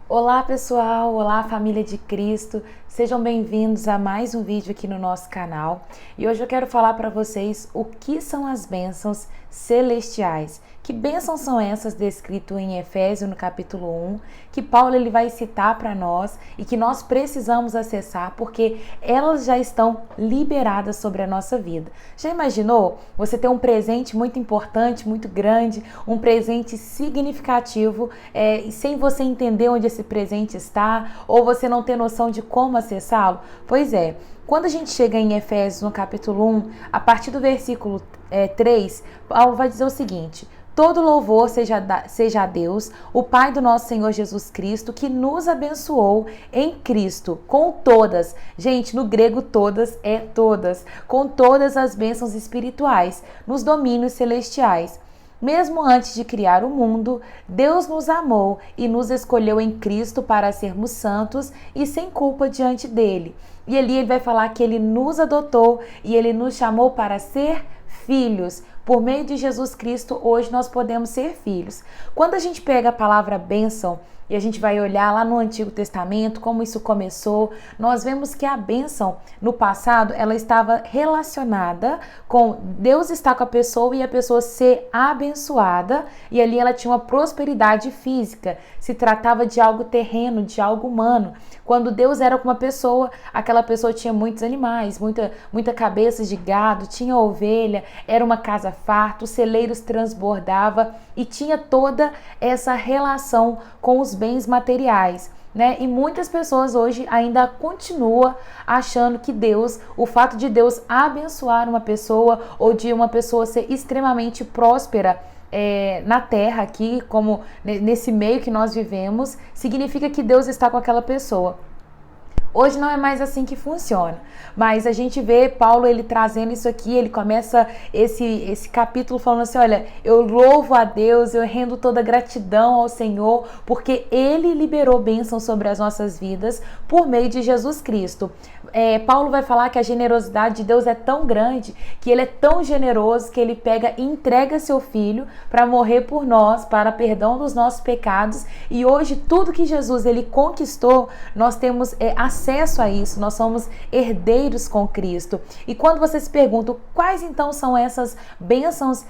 Olá pessoal, olá família de Cristo, sejam bem-vindos a mais um vídeo aqui no nosso canal e hoje eu quero falar para vocês o que são as bênçãos celestiais. Que bênçãos são essas descritas em Efésios no capítulo 1, que Paulo ele vai citar para nós e que nós precisamos acessar porque elas já estão liberadas sobre a nossa vida. Já imaginou você ter um presente muito importante, muito grande, um presente significativo e sem você entender onde esse presente está ou você não ter noção de como acessá-lo? Pois é, quando a gente chega em Efésios no capítulo 1, a partir do versículo 3, Paulo vai dizer o seguinte: todo louvor seja a Deus, o Pai do nosso Senhor Jesus Cristo, que nos abençoou em Cristo com todas, gente, no grego todas é todas, com todas as bênçãos espirituais nos domínios celestiais. Mesmo antes de criar o mundo, Deus nos amou e nos escolheu em Cristo para sermos santos e sem culpa diante dele. E ali ele vai falar que ele nos adotou e ele nos chamou para ser filhos. Por meio de Jesus Cristo, hoje nós podemos ser filhos. Quando a gente pega a palavra bênção e a gente vai olhar lá no Antigo Testamento, como isso começou, nós vemos que a bênção no passado, ela estava relacionada com Deus estar com a pessoa e a pessoa ser abençoada, e ali ela tinha uma prosperidade física, se tratava de algo terreno, de algo humano. Quando Deus era com uma pessoa, aquela pessoa tinha muitos animais, muita cabeça de gado, tinha ovelha, era uma casa farta, os celeiros transbordava e tinha toda essa relação com os bens materiais, né? E muitas pessoas hoje ainda continuam achando que Deus, o fato de Deus abençoar uma pessoa ou de uma pessoa ser extremamente próspera na terra aqui, como nesse meio que nós vivemos, significa que Deus está com aquela pessoa. Hoje não é mais assim que funciona, mas a gente vê Paulo ele trazendo isso aqui, ele começa esse capítulo falando assim: olha, eu louvo a Deus, eu rendo toda gratidão ao Senhor, porque Ele liberou bênção sobre as nossas vidas por meio de Jesus Cristo. Paulo vai falar que a generosidade de Deus é tão grande, que Ele é tão generoso, que Ele pega e entrega seu Filho para morrer por nós, para perdão dos nossos pecados, e hoje tudo que Jesus ele conquistou, nós temos acesso a isso, nós somos herdeiros com Cristo. E quando você se pergunta quais então são essas bênçãos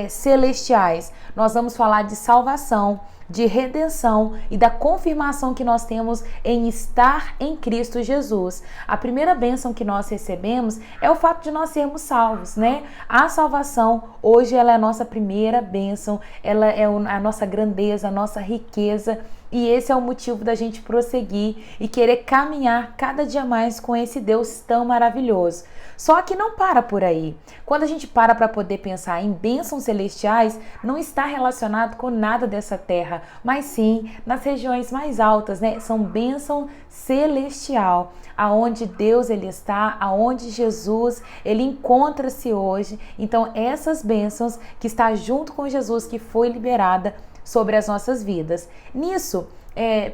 celestiais, nós vamos falar de salvação, de redenção e da confirmação que nós temos em estar em Cristo Jesus. A primeira bênção que nós recebemos é o fato de nós sermos salvos, né? A salvação, hoje, ela é a nossa primeira bênção, ela é a nossa grandeza, a nossa riqueza, e esse é o motivo da gente prosseguir e querer caminhar cada dia mais com esse Deus tão maravilhoso. Só que não para por aí. Quando a gente para poder pensar em bênçãos celestiais, não está relacionado com nada dessa terra, mas sim nas regiões mais altas, né? São bênção celestial, aonde Deus ele está, aonde Jesus ele encontra-se hoje. Então essas bênçãos que está junto com Jesus, que foi liberada sobre as nossas vidas. Nisso,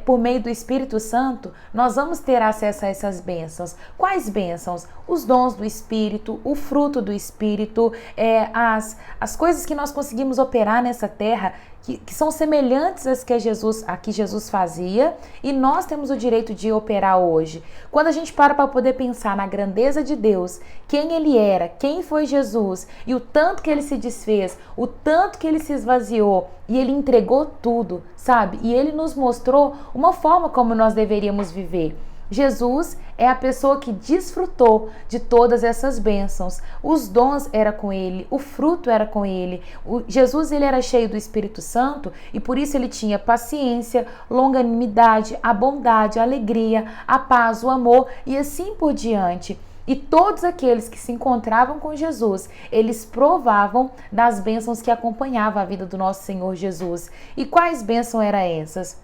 por meio do Espírito Santo, nós vamos ter acesso a essas bênçãos. Quais bênçãos? Os dons do Espírito, o fruto do Espírito, as coisas que nós conseguimos operar nessa terra, que são semelhantes às que Jesus fazia, e nós temos o direito de operar hoje. Quando a gente para poder pensar na grandeza de Deus, quem Ele era, quem foi Jesus, e o tanto que Ele se desfez, o tanto que Ele se esvaziou, e Ele entregou tudo, sabe? E Ele nos mostrou uma forma como nós deveríamos viver. Jesus é a pessoa que desfrutou de todas essas bênçãos. Os dons eram com ele, o fruto era com ele. Jesus ele era cheio do Espírito Santo e por isso ele tinha paciência, longanimidade, a bondade, a alegria, a paz, o amor e assim por diante. E todos aqueles que se encontravam com Jesus, eles provavam das bênçãos que acompanhavam a vida do nosso Senhor Jesus. E quais bênçãos eram essas?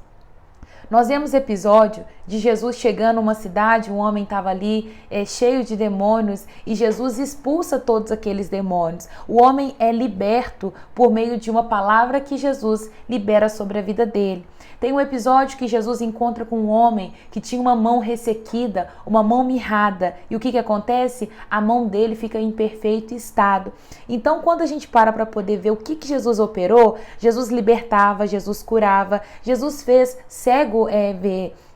Nós vemos episódio de Jesus chegando numa cidade, um homem estava ali cheio de demônios e Jesus expulsa todos aqueles demônios. O homem é liberto por meio de uma palavra que Jesus libera sobre a vida dele. Tem um episódio que Jesus encontra com um homem que tinha uma mão ressequida, uma mão mirrada. E o que acontece? A mão dele fica em perfeito estado. Então, quando a gente para poder ver o que Jesus operou, Jesus libertava, Jesus curava, Jesus fez cego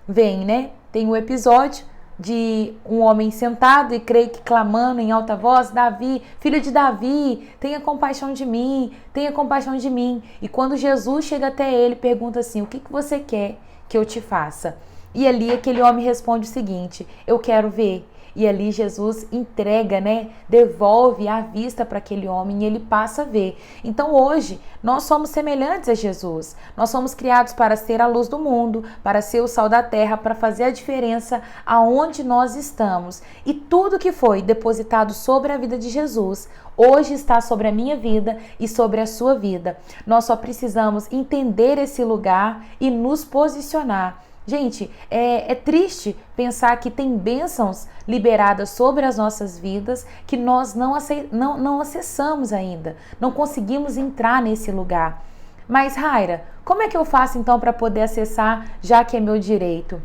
ver, né? Tem um episódio de um homem sentado e creio que clamando em alta voz: Davi, filho de Davi, tenha compaixão de mim, tenha compaixão de mim. E quando Jesus chega até ele, pergunta assim: o que você quer que eu te faça? E ali aquele homem responde o seguinte: eu quero ver. E ali Jesus entrega, né? Devolve a vista para aquele homem e ele passa a ver. Então hoje nós somos semelhantes a Jesus. Nós somos criados para ser a luz do mundo, para ser o sal da terra, para fazer a diferença aonde nós estamos. E tudo que foi depositado sobre a vida de Jesus, hoje está sobre a minha vida e sobre a sua vida. Nós só precisamos entender esse lugar e nos posicionar. Gente, é triste pensar que tem bênçãos liberadas sobre as nossas vidas que nós não acessamos ainda, não conseguimos entrar nesse lugar. Mas, Raira, como é que eu faço então para poder acessar, já que é meu direito?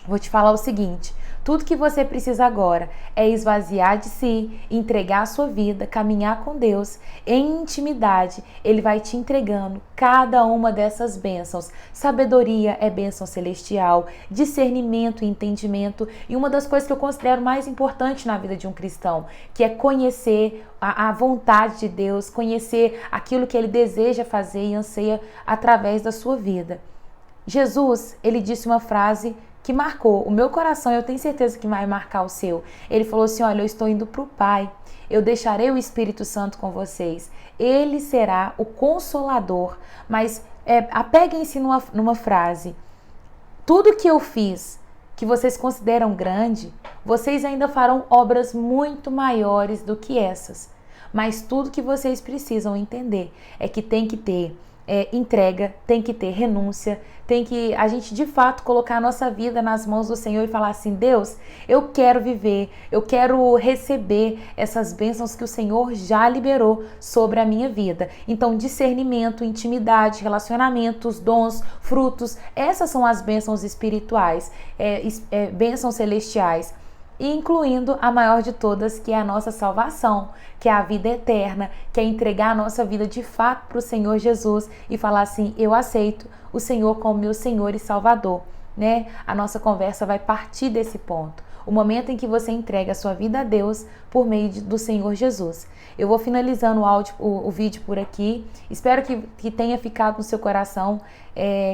Vou te falar o seguinte: tudo que você precisa agora é esvaziar de si, entregar a sua vida, caminhar com Deus em intimidade. Ele vai te entregando cada uma dessas bênçãos. Sabedoria é bênção celestial, discernimento e entendimento. E uma das coisas que eu considero mais importante na vida de um cristão, que é conhecer a vontade de Deus, conhecer aquilo que Ele deseja fazer e anseia através da sua vida. Jesus, ele disse uma frase que marcou o meu coração, eu tenho certeza que vai marcar o seu. Ele falou assim: olha, eu estou indo para o Pai, eu deixarei o Espírito Santo com vocês, ele será o Consolador. Mas apeguem-se numa frase: tudo que eu fiz, que vocês consideram grande, vocês ainda farão obras muito maiores do que essas. Mas tudo que vocês precisam entender é que tem que ter entrega, tem que ter renúncia, tem que a gente de fato colocar a nossa vida nas mãos do Senhor e falar assim: Deus, eu quero viver, eu quero receber essas bênçãos que o Senhor já liberou sobre a minha vida. Então, discernimento, intimidade, relacionamentos, dons, frutos, essas são as bênçãos espirituais, bênçãos celestiais. Incluindo a maior de todas, que é a nossa salvação, que é a vida eterna, que é entregar a nossa vida de fato para o Senhor Jesus e falar assim: eu aceito o Senhor como meu Senhor e Salvador, né? A nossa conversa vai partir desse ponto. O momento em que você entrega a sua vida a Deus por meio do Senhor Jesus. Eu vou finalizando o vídeo por aqui. Espero que tenha ficado no seu coração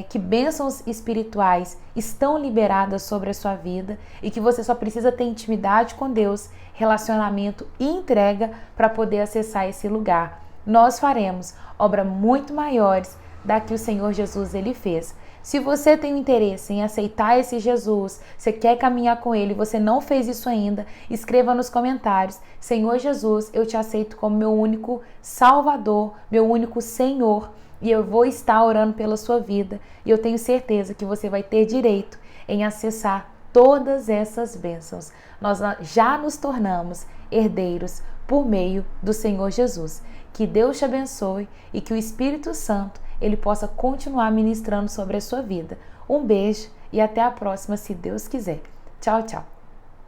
que bênçãos espirituais estão liberadas sobre a sua vida e que você só precisa ter intimidade com Deus, relacionamento e entrega para poder acessar esse lugar. Nós faremos obras muito maiores da que o Senhor Jesus ele fez. Se você tem um interesse em aceitar esse Jesus, você quer caminhar com Ele, você não fez isso ainda, escreva nos comentários: Senhor Jesus, eu te aceito como meu único Salvador, meu único Senhor, e eu vou estar orando pela sua vida, e eu tenho certeza que você vai ter direito em acessar todas essas bênçãos. Nós já nos tornamos herdeiros por meio do Senhor Jesus. Que Deus te abençoe e que o Espírito Santo ele possa continuar ministrando sobre a sua vida. Um beijo e até a próxima, se Deus quiser. Tchau, tchau.